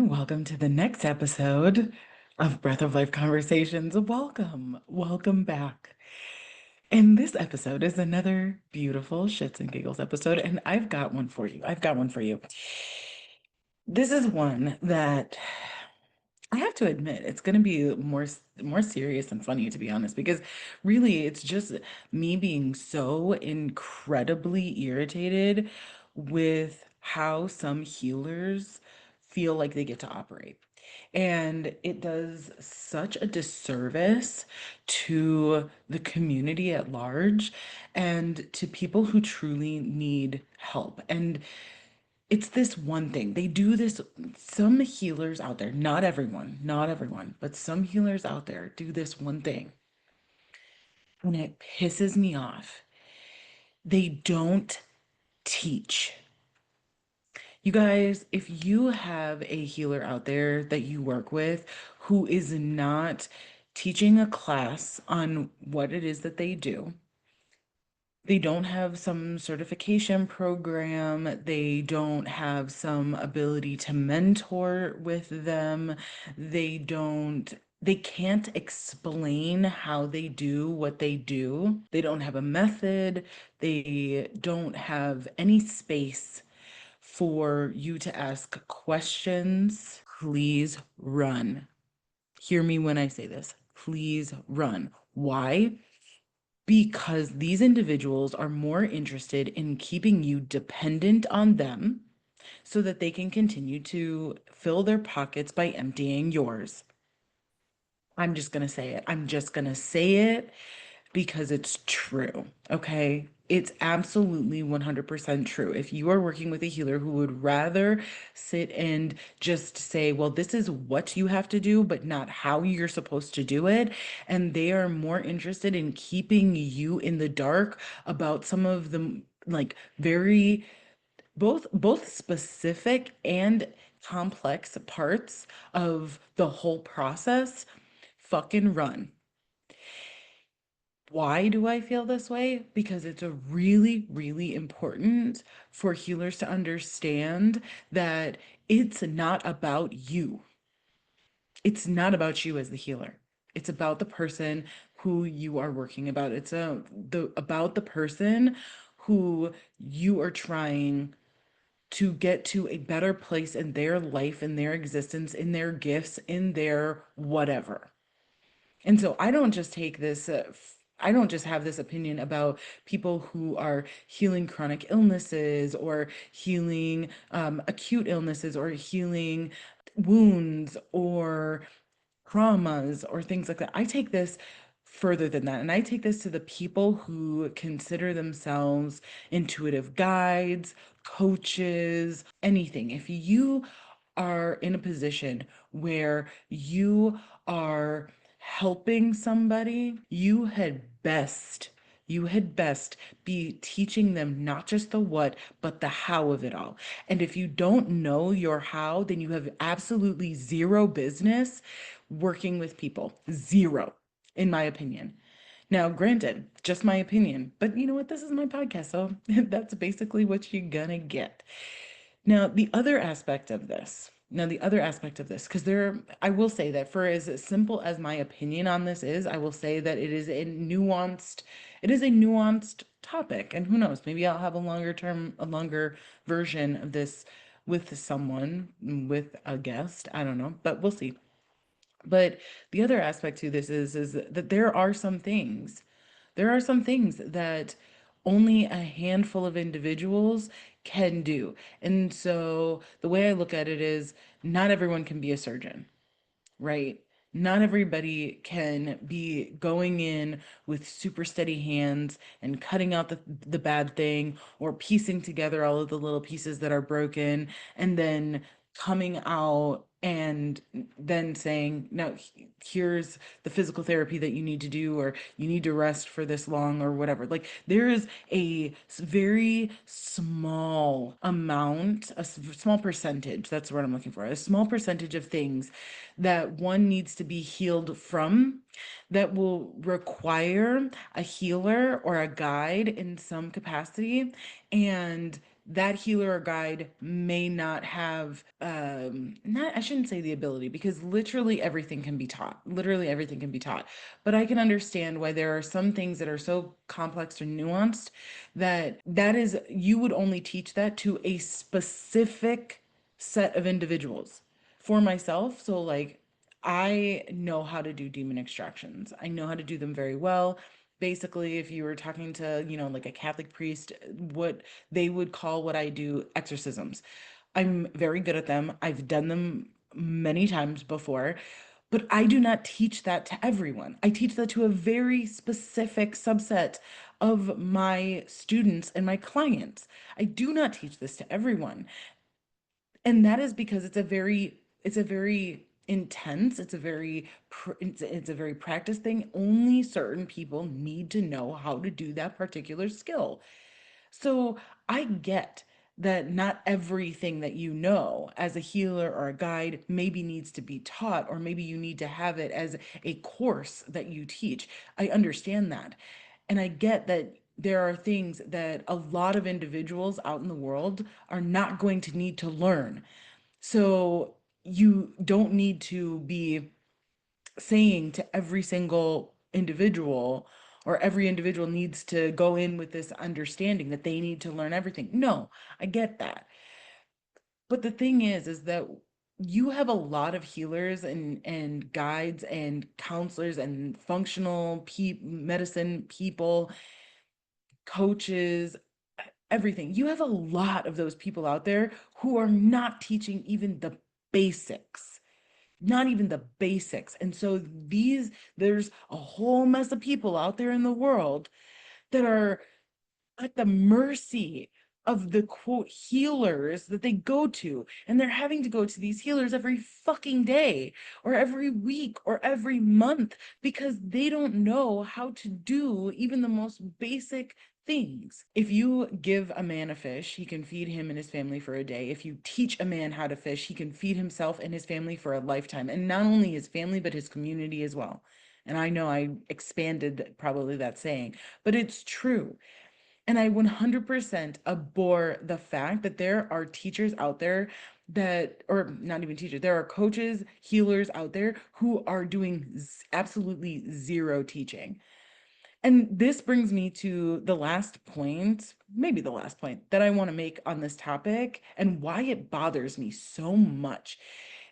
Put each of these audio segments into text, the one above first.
and welcome to the next episode of Breath of Life Conversations. Welcome back. And this episode is another beautiful Shits and Giggles episode, and I've got one for you. This is one that I have to admit it's going to be more serious and funny, to be honest, because really it's just me being so incredibly irritated with how some healers feel like they get to operate. And it does such a disservice to the community at large and to people who truly need help. And it's this one thing. They do this, some healers out there, not everyone, but some healers out there do this one thing, and it pisses me off. They don't teach. You guys, if you have a healer out there that you work with who is not teaching a class on what it is that they do, they don't have some certification program. They don't have some ability to mentor with them. They can't explain how they do what they do. They don't have a method. They don't have any space for you to ask questions. Please run. Hear me when I say this. Please run. Why? Because these individuals are more interested in keeping you dependent on them so that they can continue to fill their pockets by emptying yours. I'm just going to say it. I'm just going to say it because it's true. Okay. It's absolutely 100% true. If you are working with a healer who would rather sit and just say, well, this is what you have to do, but not how you're supposed to do it, and they are more interested in keeping you in the dark about some of the like very both specific and complex parts of the whole process, fucking run. Why do I feel this way? Because it's a really, really important for healers to understand that it's not about you. It's not about you as the healer. It's about the person who you are working about. About the person who you are trying to get to a better place in their life, in their existence, in their gifts, in their whatever. And so I don't just have this opinion about people who are healing chronic illnesses or healing acute illnesses or healing wounds or traumas or things like that. I take this further than that. And I take this to the people who consider themselves intuitive guides, coaches, anything. If you are in a position where you are helping somebody, you had best be teaching them not just the what, but the how of it all. And if you don't know your how, then you have absolutely zero business working with people. Zero, in my opinion. Now, granted, just my opinion, but you know what? This is my podcast, so that's basically what you're gonna get. Because I will say that for as simple as my opinion on this is, I will say that it is a nuanced topic. And who knows, maybe I'll have a longer version of this with someone, with a guest. I don't know, but we'll see. But the other aspect to this is that there are some things that only a handful of individuals can do. And so the way I look at it is not everyone can be a surgeon, right? Not everybody can be going in with super steady hands and cutting out the bad thing or piecing together all of the little pieces that are broken and then coming out and then saying, no, here's the physical therapy that you need to do, or you need to rest for this long, or whatever. Like, there is very small amount, small percentage, that's what I'm looking for, a small percentage of things that one needs to be healed from that will require a healer or a guide in some capacity. And that healer or guide may not have, not, I shouldn't say the ability, because literally everything can be taught. Literally everything can be taught. But I can understand why there are some things that are so complex or nuanced that is, you would only teach that to a specific set of individuals. For myself, so like I know how to do demon extractions. I know how to do them very well. Basically, if you were talking to, like a Catholic priest, what they would call what I do exorcisms. I'm very good at them. I've done them many times before, but I do not teach that to everyone. I teach that to a very specific subset of my students and my clients. I do not teach this to everyone. And that is because it's a very intense, it's a very practice thing. Only certain people need to know how to do that particular skill. So I get that not everything that you know as a healer or a guide maybe needs to be taught, or maybe you need to have it as a course that you teach. I understand that. And I get that there are things that a lot of individuals out in the world are not going to need to learn. So you don't need to be saying to every single individual, or every individual needs to go in with this understanding that they need to learn everything. No, I get that. But the thing is that you have a lot of healers and guides and counselors and functional medicine people, coaches, everything. You have a lot of those people out there who are not teaching even the basics, not even the basics. And so there's a whole mess of people out there in the world that are at the mercy of the quote healers that they go to. And they're having to go to these healers every fucking day, or every week, or every month, because they don't know how to do even the most basic things. If you give a man a fish, he can feed him and his family for a day. If you teach a man how to fish, he can feed himself and his family for a lifetime. And not only his family, but his community as well. And I know I expanded probably that saying, but it's true. And I 100% abhor the fact that there are teachers out there that, or not even teachers, there are coaches, healers out there who are doing absolutely zero teaching. And this brings me to the last point, maybe the last point that I want to make on this topic, and why it bothers me so much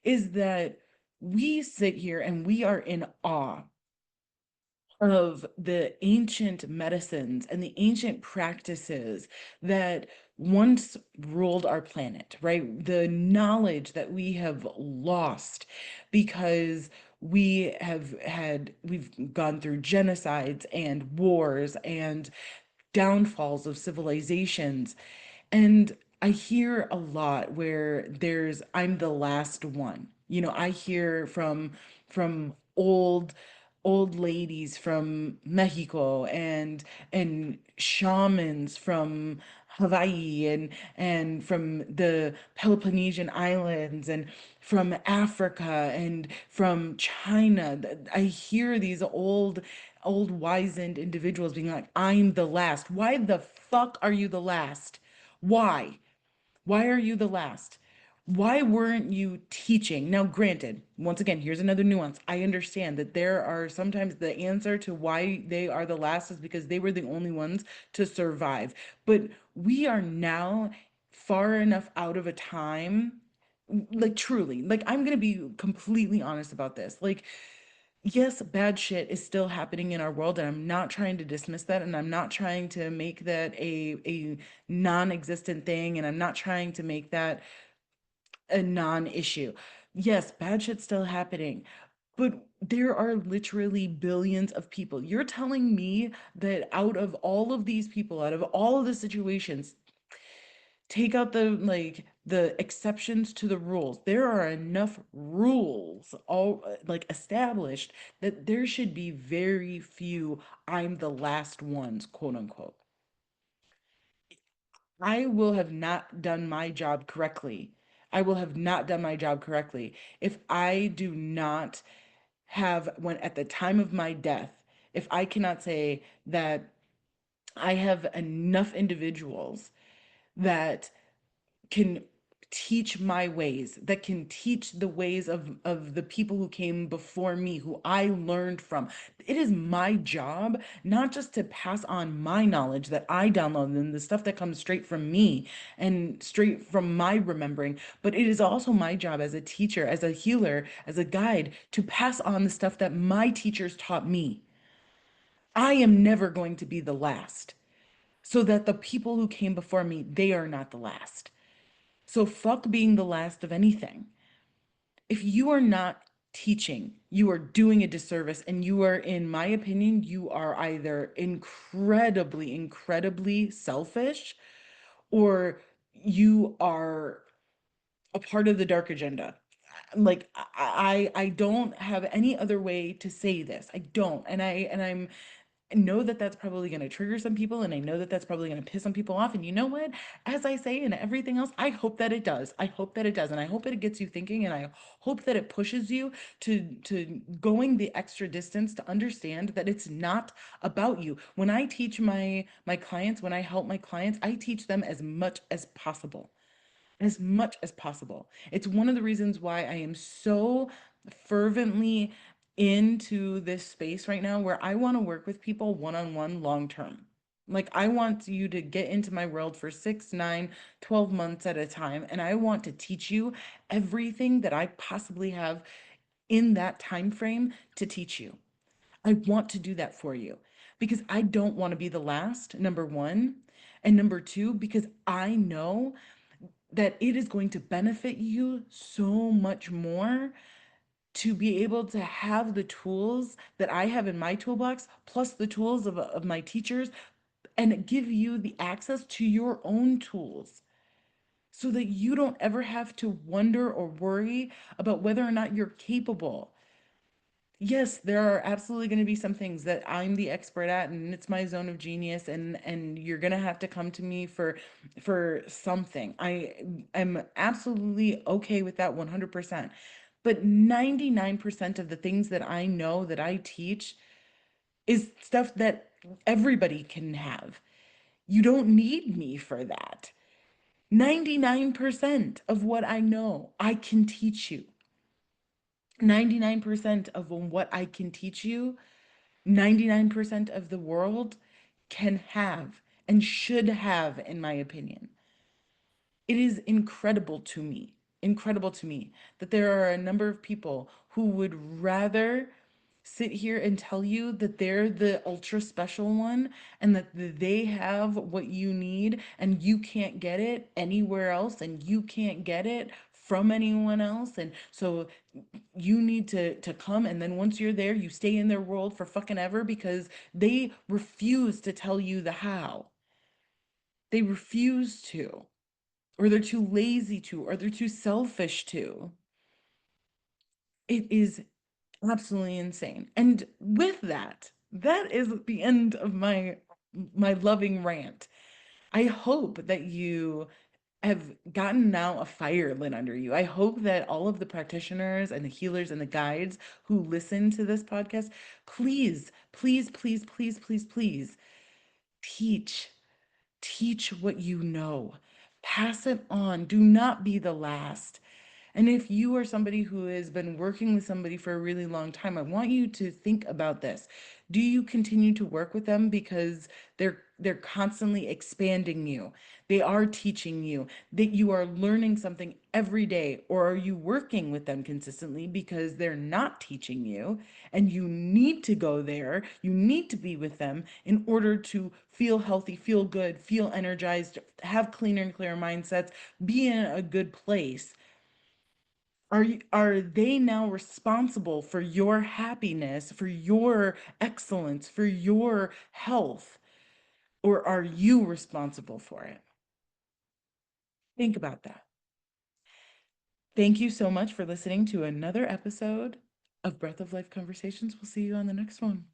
is that we sit here and we are in awe of the ancient medicines and the ancient practices that once ruled our planet, right? The knowledge that we have lost because we've gone through genocides and wars and downfalls of civilizations. And I hear a lot where I'm the last one. I hear from old ladies from Mexico and shamans from Hawaii and from the Peloponnesian Islands and from Africa and from China. I hear these old wizened individuals being like, I'm the last. Why the fuck are you the last? Why? Why are you the last? Why weren't you teaching? Now, granted, once again, here's another nuance. I understand that there are sometimes the answer to why they are the last is because they were the only ones to survive. But we are now far enough out of a time, like truly, like I'm going to be completely honest about this. Like, yes, bad shit is still happening in our world, and I'm not trying to dismiss that, and I'm not trying to make that a non-existent thing, and I'm not trying to make that a non-issue. Yes, bad shit's still happening, but there are literally billions of people. You're telling me that out of all of these people, out of all of the situations, take out the exceptions to the rules. There are enough rules all like established that there should be very few I'm the last ones, quote unquote. I will have not done my job correctly. I will have not done my job correctly if I do not have, when at the time of my death, if I cannot say that I have enough individuals that can teach my ways, that can teach the ways of the people who came before me, who I learned from. It is my job not just to pass on my knowledge that I download and the stuff that comes straight from me and straight from my remembering, but it is also my job as a teacher, as a healer, as a guide to pass on the stuff that my teachers taught me. I am never going to be the last, so that the people who came before me, they are not the last. So fuck being the last of anything. If you are not teaching, you are doing a disservice, and you are, in my opinion, you are either incredibly, incredibly selfish, or you are a part of the dark agenda. Like I don't have any other way to say this. I don't. I know that that's probably going to trigger some people, and I know that that's probably going to piss some people off. And you know what? As I say, and everything else, I hope that it does. I hope that it does. And I hope that it gets you thinking, and I hope that it pushes you to going the extra distance to understand that it's not about you. When I teach my clients, when I help my clients, I teach them as much as possible, as much as possible. It's one of the reasons why I am so fervently into this space right now, where I want to work with people one on one long term. Like, I want you to get into my world for 6, 9, 12 months at a time. And I want to teach you everything that I possibly have in that time frame to teach you. I want to do that for you because I don't want to be the last, number one. And number two, because I know that it is going to benefit you so much more to be able to have the tools that I have in my toolbox, plus the tools of my teachers, and give you the access to your own tools so that you don't ever have to wonder or worry about whether or not you're capable. Yes, there are absolutely going to be some things that I'm the expert at, and it's my zone of genius, and you're going to have to come to me for something. am absolutely okay with that 100%. But 99% of the things that I know that I teach is stuff that everybody can have. You don't need me for that. 99% of what I know, I can teach you. 99% of what I can teach you, 99% of the world can have and should have, in my opinion. It is incredible to me that there are a number of people who would rather sit here and tell you that they're the ultra special one and that they have what you need and you can't get it anywhere else and you can't get it from anyone else. And so you need to come, and then once you're there, you stay in their world for fucking ever because they refuse to tell you the how. They refuse to, or they're too lazy to, or they're too selfish to. It is absolutely insane. And with that, that is the end of my loving rant. I hope that you have gotten now a fire lit under you. I hope that all of the practitioners and the healers and the guides who listen to this podcast, please, please, please, please, please, please teach. Teach what you know. Pass it on. Do not be the last. And if you are somebody who has been working with somebody for a really long time, I want you to think about this. Do you continue to work with them because they're constantly expanding you? They are teaching you that you are learning something every day, or are you working with them consistently because they're not teaching you and you need to go there, you need to be with them in order to feel healthy, feel good, feel energized, have cleaner and clearer mindsets, be in a good place? Are they now responsible for your happiness, for your excellence, for your health, or are you responsible for it? Think about that. Thank you so much for listening to another episode of Breath of Life Conversations. We'll see you on the next one.